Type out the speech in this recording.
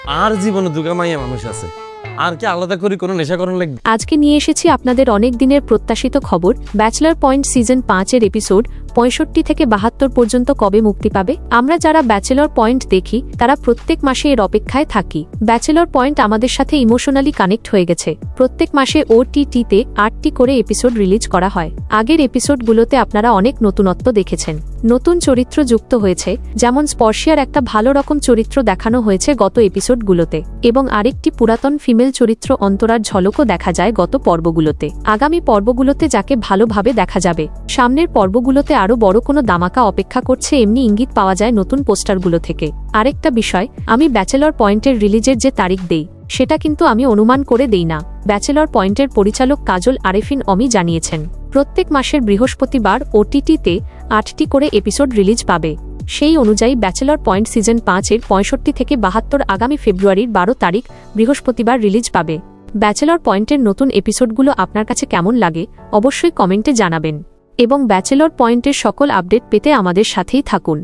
আর জীবনে দুগা মাইয়া মানুষ আছে, আর কি আলাদা করে কোনো নেশা করণ লাগবে? আজকে নিয়ে এসেছি আপনাদের অনেক দিনের প্রত্যাশিত খবর। ব্যাচেলর পয়েন্ট সিজন 5-এর এপিসোড 65 থেকে 72 পর্যন্ত কবে মুক্তি পাবে। আমরা যারা ব্যাচেলর পয়েন্ট দেখি তারা প্রত্যেক মাসে এর অপেক্ষায় থাকি। ব্যাচেলর পয়েন্ট আমাদের সাথে ইমোশনালি কানেক্ট হয়ে গেছে। প্রত্যেক মাসে OTT-তে 8টি করে এপিসোড রিলিজ করা হয়। আগের এপিসোডগুলোতে আপনারা অনেক নতুনত্ব দেখেছেন, নতুন চরিত্র যুক্ত হয়েছে, যেমন স্পর্শিয়ার একটা ভালো রকম চরিত্র দেখানো হয়েছে গত এপিসোডগুলোতে, এবং আরেকটি পুরাতন ফিমেল চরিত্র অন্তরার ঝলকও দেখা যায় গত পর্বগুলোতে। আগামী পর্বগুলোতে যাকে ভালোভাবে দেখা যাবে। সামনের পর্বগুলোতে আরও বড় কোনো দামাকা অপেক্ষা করছে, এমনি ইঙ্গিত পাওয়া যায় নতুন পোস্টারগুলো থেকে। আরেকটা বিষয়, আমি ব্যাচেলর পয়েন্টের রিলিজের যে তারিখ দেই সেটা কিন্তু আমি অনুমান করে দেই না। ব্যাচেলর পয়েন্টের পরিচালক কাজল আরেফিন অমি জানিয়েছেন প্রত্যেক মাসের বৃহস্পতিবার OTT-তে 8টি করে এপিসোড রিলিজ পাবে। সেই অনুযায়ী ব্যাচেলর পয়েন্ট সিজন 5-এর 65 থেকে 72 আগামী ফেব্রুয়ারির 12 তারিখ বৃহস্পতিবার রিলিজ পাবে। ব্যাচেলর পয়েন্টের নতুন এপিসোডগুলো আপনার কাছে কেমন লাগে অবশ্যই কমেন্টে জানাবেন, এবং ব্যাচেলর পয়েন্টের সকল আপডেট পেতে আমাদের সাথেই থাকুন।